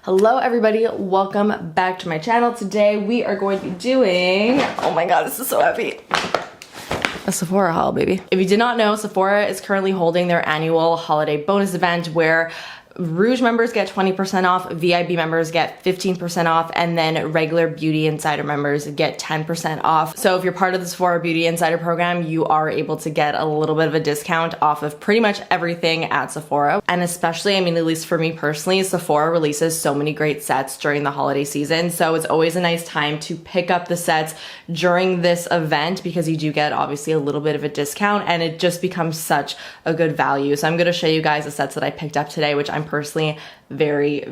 Hello everybody, welcome back to my channel. Today we are going to be doing, oh my god, this is so heavy, a Sephora haul, baby. If you did not know, Sephora is currently holding their annual holiday bonus event where Rouge members get 20% off, VIB members get 15% off, and then regular Beauty Insider members get 10% off. So if you're part of the Sephora Beauty Insider program, you are able to get a little bit of a discount off of pretty much everything at Sephora. And especially, I mean, at least for me personally, Sephora releases so many great sets during the holiday season. So it's always a nice time to pick up the sets during this event because you do get obviously a little bit of a discount and it just becomes such a good value. So I'm gonna show you guys the sets that I picked up today, which I'm personally very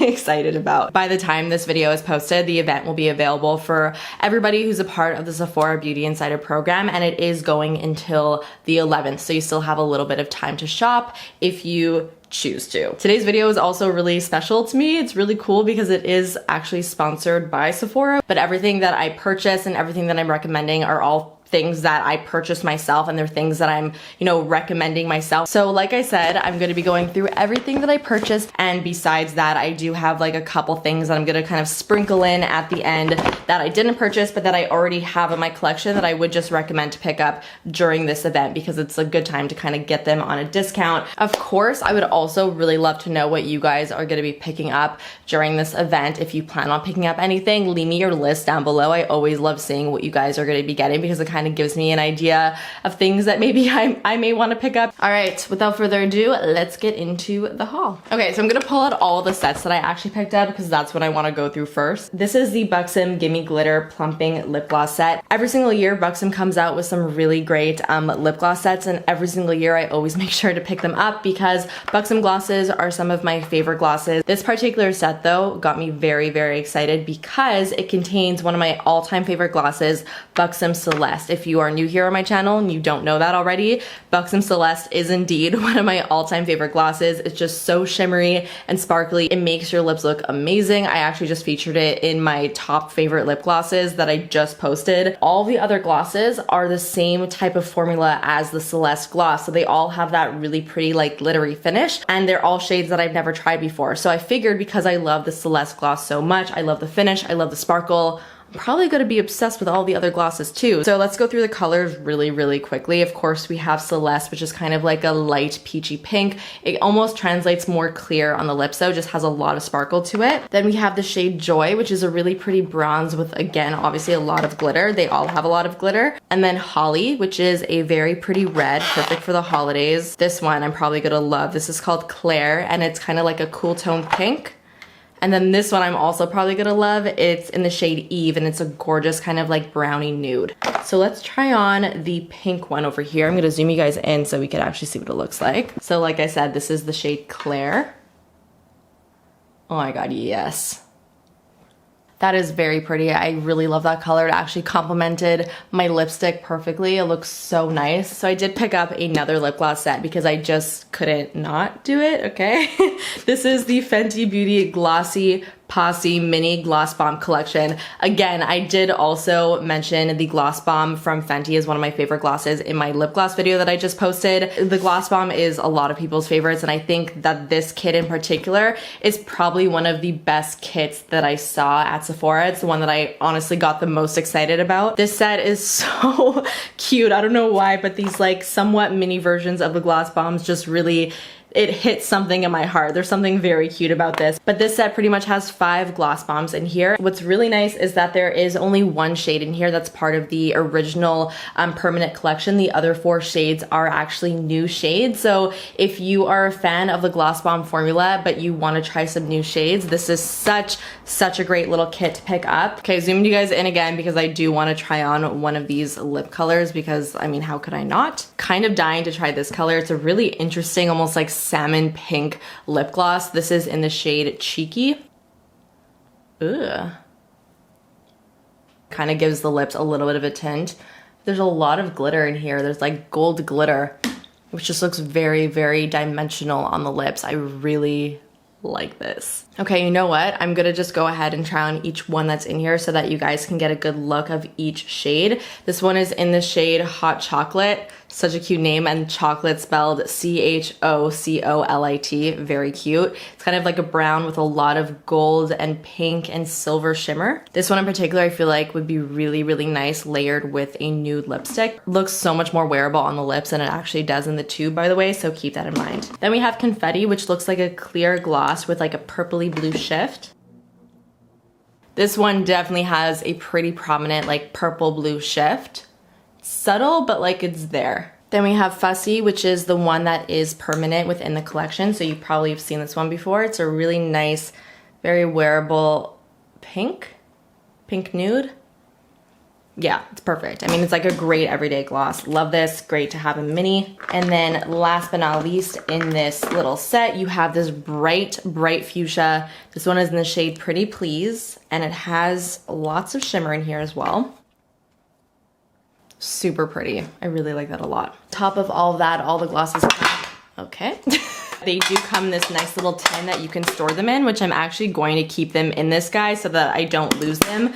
excited about. By the time this video is posted, the event will be available for everybody who's a part of the Sephora Beauty Insider program, and it is going until the 11th. So you still have a little bit of time to shop if you choose to. Today's video is also really special to me. It's really cool because it is actually sponsored by Sephora, but everything that I purchase and everything that I'm recommending are all things that I purchased myself, and they're things that I'm, recommending myself. So like I said, I'm gonna be going through everything that I purchased, and besides that, I do have like a couple things that I'm gonna kind of sprinkle in at the end that I didn't purchase, but that I already have in my collection that I would just recommend to pick up during this event because it's a good time to kind of get them on a discount. Of course, I would also really love to know what you guys are gonna be picking up during this event. If you plan on picking up anything, leave me your list down below. I always love seeing what you guys are gonna be getting because it kind of gives me an idea of things that maybe I may want to pick up. All right, without further ado, let's get into the haul. Okay, so I'm gonna pull out all the sets that I actually picked up because that's what I want to go through first. This is the Buxom Gimme Glitter Plumping Lip Gloss set. Every single year, Buxom comes out with some really great lip gloss sets, and every single year I always make sure to pick them up because Buxom glosses are some of my favorite glosses. This particular set though got me very excited because it contains one of my all-time favorite glosses, Buxom Celeste. If you are new here on my channel and you don't know that already, Buxom Celeste is indeed one of my all-time favorite glosses. It's just so shimmery and sparkly. It makes your lips look amazing. I actually just featured it in my top favorite lip glosses that I just posted. All the other glosses are the same type of formula as the Celeste gloss, so they all have that really pretty like glittery finish, and they're all shades that I've never tried before. So I figured because I love the Celeste gloss so much, I love the finish, I love the sparkle, I'm probably gonna be obsessed with all the other glosses too. So let's go through the colors really quickly. Of course, we have Celeste, which is kind of like a light peachy pink. It almost translates more clear on the lips though, just has a lot of sparkle to it. Then we have the shade Joy, which is a really pretty bronze with, again, obviously a lot of glitter. They all have a lot of glitter. And then Holly, which is a very pretty red, perfect for the holidays. This one I'm probably gonna love. This is called Claire, and it's kind of like a cool tone pink. And then this one I'm also probably gonna love. It's in the shade Eve, and it's a gorgeous kind of like brownie nude. So let's try on the pink one over here. I'm gonna zoom you guys in so we can actually see what it looks like. So like I said, this is the shade Claire. Oh my god, yes. That is very pretty. I really love that color. It actually complemented my lipstick perfectly. It looks so nice. So I did pick up another lip gloss set because I just couldn't not do it, okay? This is the Fenty Beauty Glossy Posse Mini Gloss Bomb collection. Again, I did also mention the Gloss Bomb from Fenty is one of my favorite glosses in my lip gloss video that I just posted. The Gloss Bomb is a lot of people's favorites, and I think that this kit in particular is probably one of the best kits that I saw at Sephora. It's the one that I honestly got the most excited about. This set is so cute. I don't know why, but these like somewhat mini versions of the Gloss Bombs just really, it hits something in my heart. There's something very cute about this. But this set pretty much has 5 gloss bombs in here. What's really nice is that there is only one shade in here that's part of the original permanent collection. The other 4 shades are actually new shades. So if you are a fan of the gloss bomb formula, but you want to try some new shades, this is such a great little kit to pick up. Okay, zooming you guys in again because I do want to try on one of these lip colors because, I mean, how could I not? Kind of dying to try this color. It's a really interesting, almost like salmon pink lip gloss. This is in the shade Cheeky. Ugh. Kind of gives the lips a little bit of a tint. There's a lot of glitter in here. There's like gold glitter, which just looks very dimensional on the lips. I really like this. Okay, you know what? I'm gonna just go ahead and try on each one that's in here so that you guys can get a good look of each shade. This one is in the shade Hot Chocolate. Such a cute name, and chocolate spelled CHOCOLIT, very cute. It's kind of like a brown with a lot of gold and pink and silver shimmer. This one in particular I feel like would be really, really nice layered with a nude lipstick. Looks so much more wearable on the lips than it actually does in the tube, by the way, so keep that in mind. Then we have Confetti, which looks like a clear gloss with like a purpley blue shift. This one definitely has a pretty prominent like purple blue shift. Subtle, but like it's there. Then we have Fussy, which is the one that is permanent within the collection. So you probably have seen this one before. It's a really nice, very wearable pink nude. Yeah, it's perfect. I mean, it's like a great everyday gloss. Love this, great to have a mini. And then last but not least, in this little set, you have this bright fuchsia. This one is in the shade Pretty Please, and it has lots of shimmer in here as well. Super pretty. I really like that a lot. Top of all of that, all the glosses come, okay. They do come in this nice little tin that you can store them in, which I'm actually going to keep them in this guy so that I don't lose them.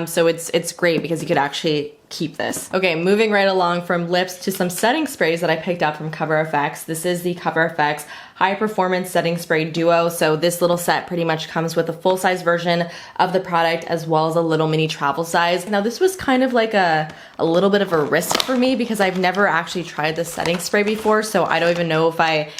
So it's great because you could actually keep this. Okay, moving right along from lips to some setting sprays that I picked up from Cover FX. This is the Cover FX High Performance Setting Spray Duo. So this little set pretty much comes with a full-size version of the product as well as a little mini travel size. Now this was kind of like a little bit of a risk for me because I've never actually tried this setting spray before, so I don't even know if I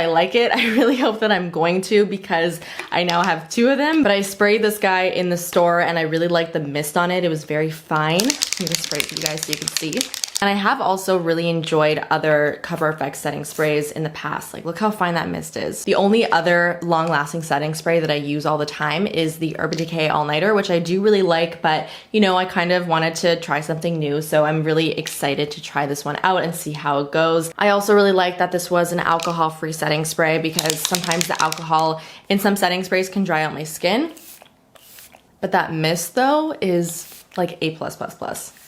like it. I really hope that I'm going to because I now have 2 of them, but I sprayed this guy in the store and I really liked the mist on it. It was very fine. I'm gonna spray it for you guys so you can see. And I have also really enjoyed other Cover FX setting sprays in the past. Like, look how fine that mist is. The only other long-lasting setting spray that I use all the time is the Urban Decay All Nighter, which I do really like, but you know, I kind of wanted to try something new, so I'm really excited to try this one out and see how it goes. I also really like that this was an alcohol-free setting spray because sometimes the alcohol in some setting sprays can dry out my skin. But that mist though is like A+++.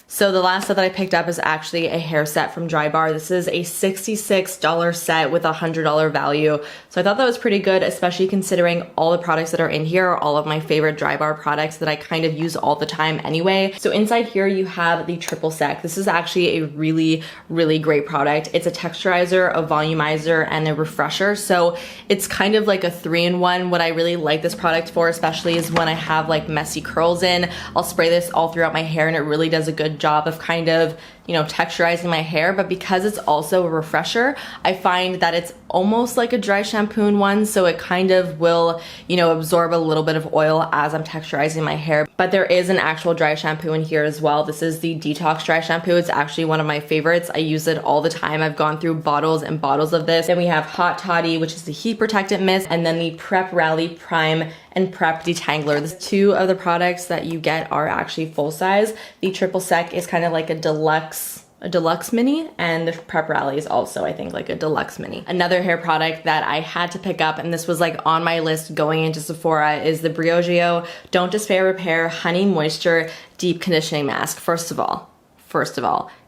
So the last set that I picked up is actually a hair set from Dry Bar. This is a $66 set with a $100 value. So I thought that was pretty good, especially considering all the products that are in here are all of my favorite Dry Bar products that I kind of use all the time anyway. So inside here you have the Triple Sec. This is actually a really, really great product. It's a texturizer, a volumizer, and a refresher. So it's kind of like a 3-in-1. What I really like this product for, especially, is when I have like messy curls in. I'll spray this all throughout my hair and it really does a good job of kind of, you know, texturizing my hair. But because it's also a refresher, I find that it's almost like a dry shampoo in one, so it kind of will, you know, absorb a little bit of oil as I'm texturizing my hair. But there is an actual dry shampoo in here as well. This is the Detox Dry Shampoo. It's actually one of my favorites. I use it all the time. I've gone through bottles and bottles of this. Then we have Hot Toddy, which is the heat protectant mist, and then the Prep Rally Prime and Prep Detangler. The 2 of the products that you get are actually full size. The Triple Sec is kind of like a deluxe mini, and the Prep Rally is also, I think, like a deluxe mini. Another hair product that I had to pick up, and this was like on my list going into Sephora, is the Briogeo Don't Despair Repair Honey Moisture Deep Conditioning Mask. First of all,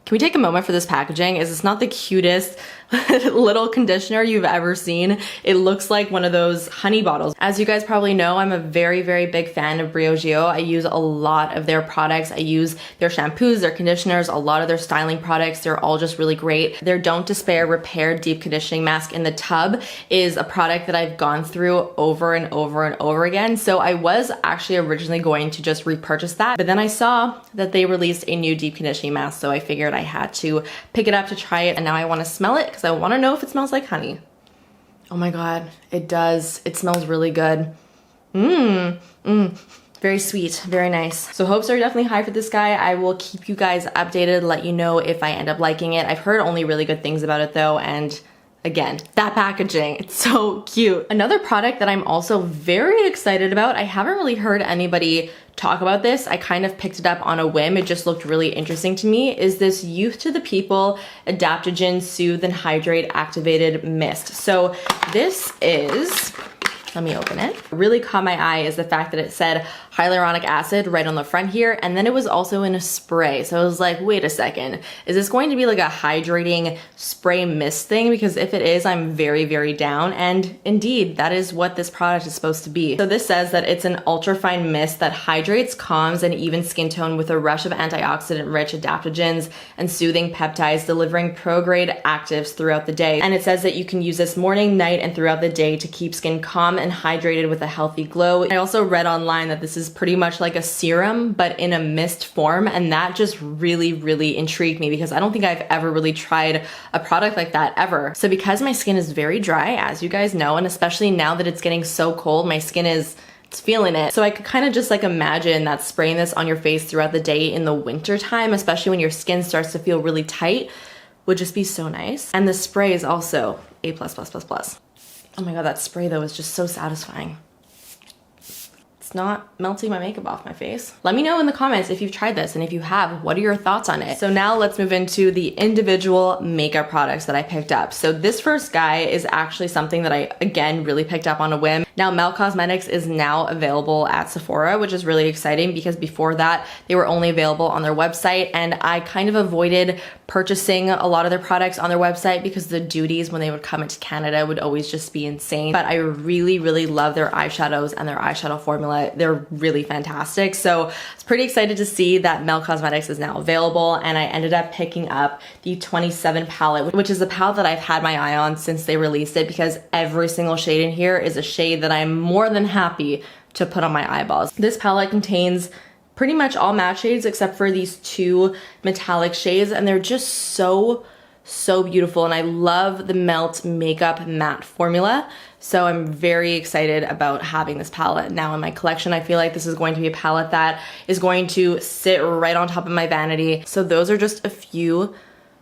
can we take a moment for this packaging? Is this not the cutest little conditioner you've ever seen? It looks like one of those honey bottles. As you guys probably know, I'm a very, very big fan of Briogeo. I use a lot of their products. I use their shampoos, their conditioners, a lot of their styling products. They're all just really great. Their Don't Despair Repair Deep Conditioning Mask in the tub is a product that I've gone through over and over and over again. So I was actually originally going to just repurchase that, but then I saw that they released a new deep conditioning mask, so I figured I had to pick it up to try it, and now I want to smell it because I want to know if it smells like honey. Oh my god, it does. It smells really good. Very sweet, very nice. So hopes are definitely high for this guy. I will keep you guys updated, let you know if I end up liking it. I've heard only really good things about it though, and again, that packaging, it's so cute. Another product that I'm also very excited about, I haven't really heard anybody talk about this. I kind of picked it up on a whim. It just looked really interesting to me, is this Youth to the People Adaptogen Soothe and Hydrate Activated Mist. So this is Let me open it. What really caught my eye is the fact that it said hyaluronic acid right on the front here, and then it was also in a spray. So I was like, wait a second, is this going to be like a hydrating spray mist thing? Because if it is, I'm very, very down. And indeed, that is what this product is supposed to be. So this says that it's an ultra-fine mist that hydrates, calms, and evens skin tone with a rush of antioxidant-rich adaptogens and soothing peptides, delivering pro-grade actives throughout the day. And it says that you can use this morning, night, and throughout the day to keep skin calm and hydrated with a healthy glow. I also read online that this is pretty much like a serum, but in a mist form, and that just really, really intrigued me because I don't think I've ever really tried a product like that ever. So because my skin is very dry, as you guys know, and especially now that it's getting so cold, my skin is feeling it. So I could kind of just like imagine that spraying this on your face throughout the day in the winter time, especially when your skin starts to feel really tight, would just be so nice. And the spray is also A++++. Oh my god, that spray though is just so satisfying. It's not melting my makeup off my face. Let me know in the comments if you've tried this, and if you have, what are your thoughts on it? So now let's move into the individual makeup products that I picked up. So this first guy is actually something that I, again, really picked up on a whim. Now, Mel Cosmetics is now available at Sephora, which is really exciting because before that, they were only available on their website, and I kind of avoided purchasing a lot of their products on their website because the duties when they would come into Canada would always just be insane. But I really, really love their eyeshadows and their eyeshadow formula. They're really fantastic. So I was pretty excited to see that Mel Cosmetics is now available, and I ended up picking up the 27 palette, which is a palette that I've had my eye on since they released it because every single shade in here is a shade that I'm more than happy to put on my eyeballs. This palette contains pretty much all matte shades except for these two metallic shades, and they're just so beautiful, and I love the Melt Makeup Matte formula. So I'm very excited about having this palette now in my collection. I feel like this is going to be a palette that is going to sit right on top of my vanity. So those are just a few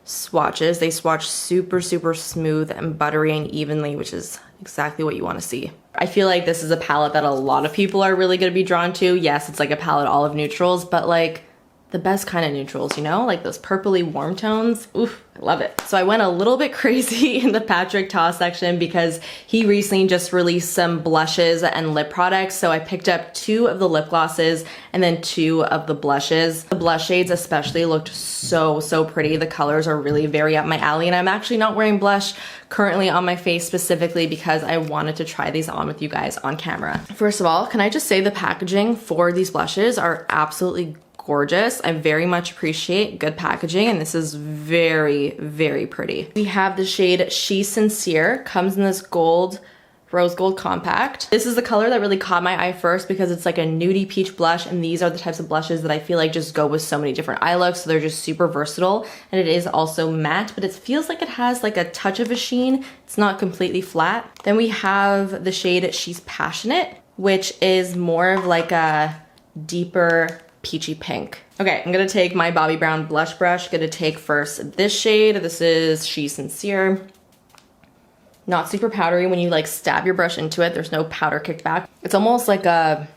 swatches. They swatch super smooth and buttery and evenly, which is exactly what you want to see. I feel like this is a palette that a lot of people are really going to be drawn to. Yes, it's like a palette all of neutrals, but like the best kind of neutrals, you know, like those purpley warm tones. Oof, I love it. So I went a little bit crazy in the Patrick Ta section because he recently just released some blushes and lip products. So I picked up 2 of the lip glosses and then 2 of the blushes. The blush shades especially looked so pretty. The colors are really very up my alley, and I'm actually not wearing blush currently on my face specifically because I wanted to try these on with you guys on camera. First of all, can I just say the packaging for these blushes are absolutely gorgeous. I very much appreciate good packaging, and this is very pretty. We have the shade She's Sincere, comes in this rose gold compact. This is the color that really caught my eye first because it's like a nudie peach blush, and these are the types of blushes that I feel like just go with so many different eye looks, so they're just super versatile. And it is also matte, but it feels like it has like a touch of a sheen. It's not completely flat. Then we have the shade She's Passionate, which is more of like a deeper peachy pink. Okay, I'm gonna take my Bobbi Brown blush brush. Gonna take first this shade. This is She's Sincere. Not super powdery. When you like stab your brush into it, there's no powder kicked back. It's almost like a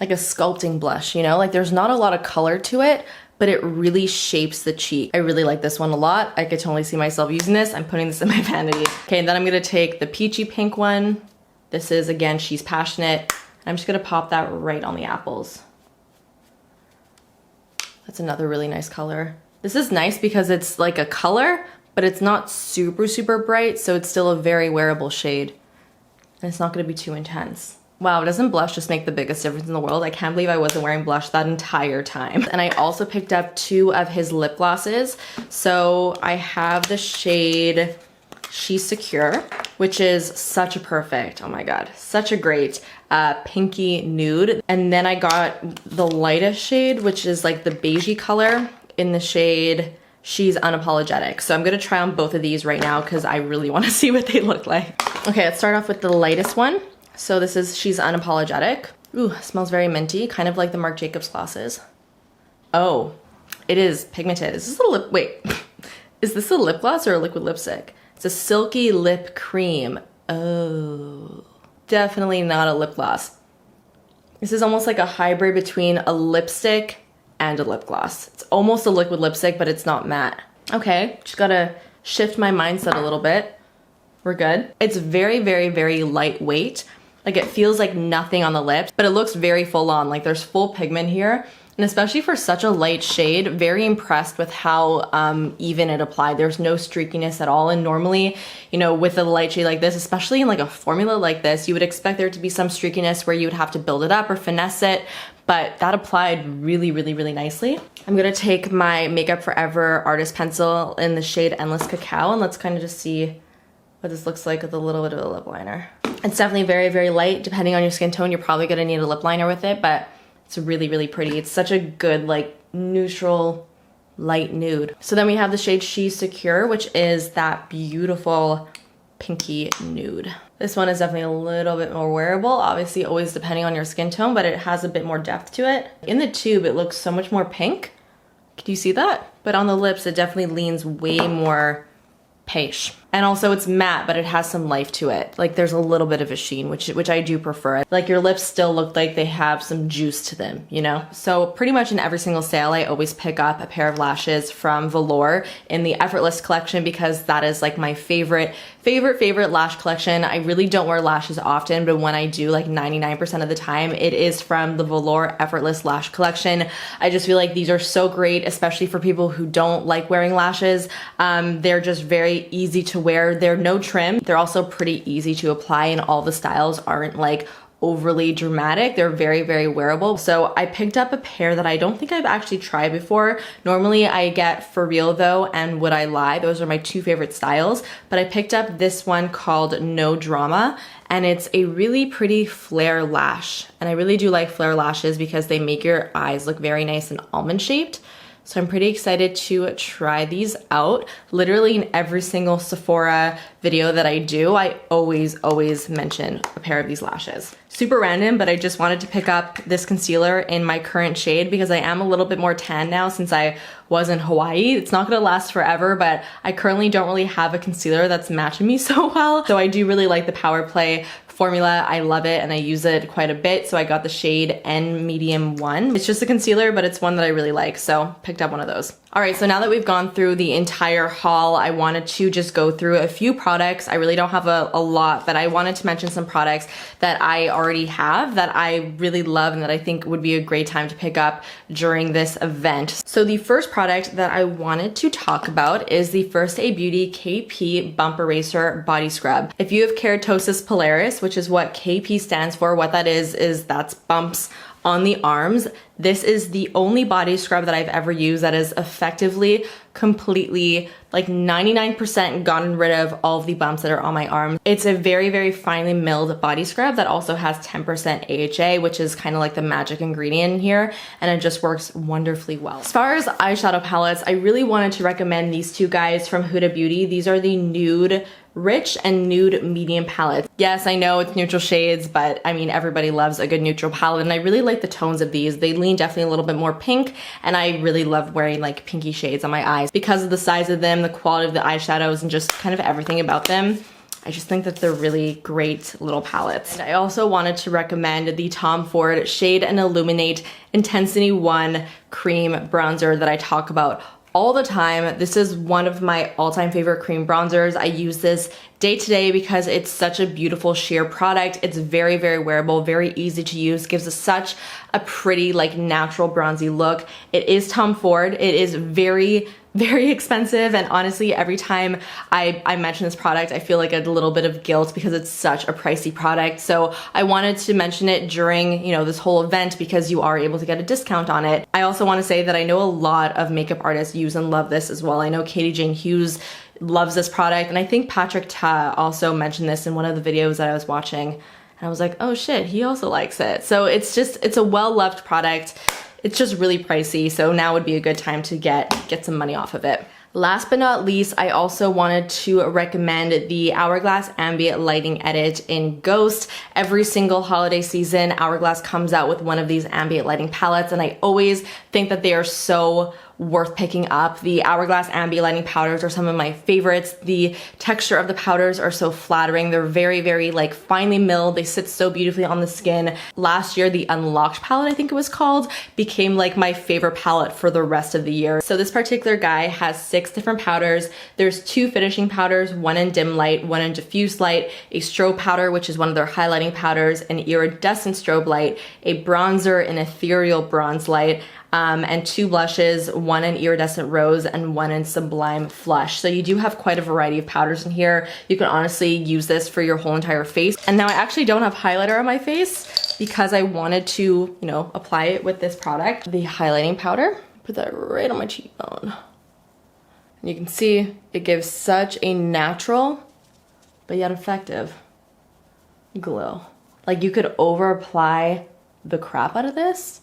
sculpting blush, you know? Like there's not a lot of color to it, but it really shapes the cheek. I really like this one a lot. I could totally see myself using this. I'm putting this in my vanity. Okay, and then I'm gonna take the peachy pink one. This is, again, She's Passionate. I'm just gonna pop that right on the apples. That's another really nice color. This is nice because it's like a color, but it's not super bright, so it's still a very wearable shade. And it's not gonna be too intense. Wow, doesn't blush just make the biggest difference in the world? I can't believe I wasn't wearing blush that entire time. And I also picked up 2 of his lip glosses. So I have the shade She's Secure, which is such a perfect, oh my god, such a great pinky nude. And then I got the lightest shade, which is like the beigey color in the shade She's Unapologetic. So I'm gonna try on both of these right now because I really wanna see what they look like. Okay, let's start off with the lightest one. So this is She's Unapologetic. Ooh, smells very minty, kind of like the Marc Jacobs glosses. Oh, it is pigmented. Is this a lip, wait, is this a lip gloss or a liquid lipstick? It's a silky lip cream. Oh, definitely not a lip gloss. This is almost like a hybrid between a lipstick and a lip gloss. It's almost a liquid lipstick, but it's not matte. Okay, just gotta shift my mindset a little bit. we're good. It's very, very, very lightweight. Like it feels like nothing on the lips, but it looks very full on. Like there's full pigment here. And especially for such a light shade, very impressed with how even it applied. There's no streakiness at all. And normally, you know, with a light shade like this, especially in like a formula like this, you would expect there to be some streakiness where you would have to build it up or finesse it. But that applied really, really, really nicely. I'm gonna take my Makeup Forever Artist Pencil in the shade Endless Cacao, and let's kind of just see what this looks like with a little bit of a lip liner. It's definitely very, very light. Depending on your skin tone, you're probably gonna need a lip liner with it, but it's really, really pretty. It's such a good, like, neutral, light nude. So then we have the shade She's Secure, which is that beautiful pinky nude. This one is definitely a little bit more wearable, obviously always depending on your skin tone, but it has a bit more depth to it. In the tube, it looks so much more pink. Can you see that? But on the lips, it definitely leans way more Paige. And also it's matte, but it has some life to it. Like there's a little bit of a sheen, which I do prefer. Like your lips still look like they have some juice to them, you know? So pretty much in every single sale, I always pick up a pair of lashes from Velour in the Effortless collection because that is like my favorite lash collection. I really don't wear lashes often, but when I do, like 99% of the time, it is from the Velour Effortless Lash Collection. I just feel like these are so great, especially for people who don't like wearing lashes. They're just very easy to wear. They're no trim. They're also pretty easy to apply, and all the styles aren't like overly dramatic. They're very, very wearable. So I picked up a pair that I don't think I've actually tried before. Normally I get For Real Though and Would I Lie. Those are my two favorite styles, but I picked up this one called No Drama, and it's a really pretty flare lash. And I really do like flare lashes because they make your eyes look very nice and almond shaped. So I'm pretty excited to try these out. Literally in every single Sephora video that I do, I always mention a pair of these lashes. Super random, but I just wanted to pick up this concealer in my current shade because I am a little bit more tan now since I was in Hawaii. It's not gonna last forever, but I currently don't really have a concealer that's matching me so well. So I do really like the Power Play formula. I love it and I use it quite a bit. So I got the shade N Medium 1. It's just a concealer, but it's one that I really like. So picked up one of those. All right, so now that we've gone through the entire haul, I wanted to just go through a few products. I really don't have a lot, but I wanted to mention some products that I already have that I really love and that I think would be a great time to pick up during this event. So the first product that I wanted to talk about is the First Aid Beauty KP Bump Eraser Body Scrub. If you have keratosis pilaris, which is what KP stands for, what that is that's bumps on the arms. This is the only body scrub that I've ever used that is effectively, completely, like 99% gotten rid of all of the bumps that are on my arms. It's a very, very finely milled body scrub that also has 10% AHA, which is kind of like the magic ingredient in here, and it just works wonderfully well. As far as eyeshadow palettes, I really wanted to recommend these two guys from Huda Beauty. These are the Nude Rich and Nude Medium palettes. Yes, I know it's neutral shades, but I mean, everybody loves a good neutral palette, and I really like the tones of these. They lean definitely a little bit more pink, and I really love wearing like pinky shades on my eyes because of the size of them, the quality of the eyeshadows, and just kind of everything about them. I just think that they're really great little palettes. And I also wanted to recommend the Tom Ford Shade and Illuminate Intensity 1 Cream Bronzer that I talk about all the time. This is one of my all-time favorite cream bronzers. I use this day to day because it's such a beautiful sheer product. It's very, very wearable, very easy to use, gives us such a pretty, like, natural bronzy look. It is Tom Ford. It is very, very expensive, and honestly, every time I mention this product, I feel like a little bit of guilt because it's such a pricey product. So I wanted to mention it during, you know, this whole event because you are able to get a discount on it. I also want to say that I know a lot of makeup artists use and love this as well. I know Katie Jane Hughes loves this product, and I think Patrick Ta also mentioned this in one of the videos that I was watching, and I was like, oh shit, he also likes it. So it's a well-loved product. It's just really pricey, so now would be a good time to get some money off of it. Last but not least, I also wanted to recommend the Hourglass Ambient Lighting Edit in Ghost. Every single holiday season, Hourglass comes out with one of these ambient lighting palettes, and I always think that they are so worth picking up. The Hourglass Ambi-Lighting powders are some of my favorites. The texture of the powders are so flattering. They're very, very like finely milled. They sit so beautifully on the skin. Last year, the Unlocked palette, I think it was called, became like my favorite palette for the rest of the year. So this particular guy has 6 different powders. There's 2 finishing powders, one in dim light, one in diffuse light, a strobe powder, which is one of their highlighting powders, an iridescent strobe light, a bronzer, an ethereal bronze light, and 2 blushes, one in iridescent rose and one in sublime flush. So you do have quite a variety of powders in here. You can honestly use this for your whole entire face. And now I actually don't have highlighter on my face because I wanted to, you know, apply it with this product. The highlighting powder, put that right on my cheekbone. And you can see it gives such a natural, but yet effective glow. Like you could over apply the crap out of this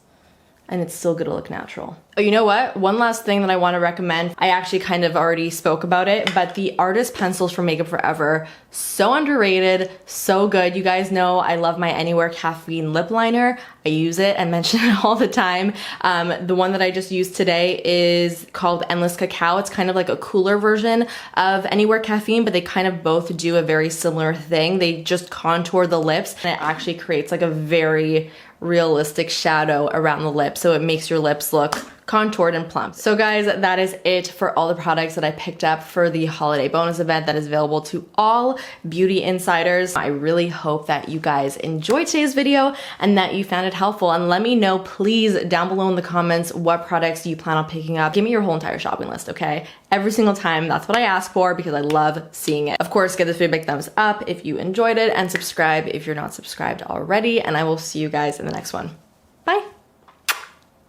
and it's still gonna look natural. Oh, you know what? One last thing that I wanna recommend, I actually kind of already spoke about it, but the Artist Pencils from Makeup Forever, so underrated, so good. You guys know I love my Anywhere Caffeine lip liner. I use it and mention it all the time. The one that I just used today is called Endless Cacao. It's kind of like a cooler version of Anywhere Caffeine, but they kind of both do a very similar thing. They just contour the lips and it actually creates like a very realistic shadow around the lips, so it makes your lips look contoured and plump. So guys, that is it for all the products that I picked up for the holiday bonus event that is available to all beauty insiders. I really hope that you guys enjoyed today's video and that you found it helpful, and let me know please down below in the comments what products you plan on picking up. Give me your whole entire shopping list, okay? Every single time, that's what I ask for because I love seeing it. Of course, give this video a big thumbs up if you enjoyed it and subscribe if you're not subscribed already, and I will see you guys in the next one.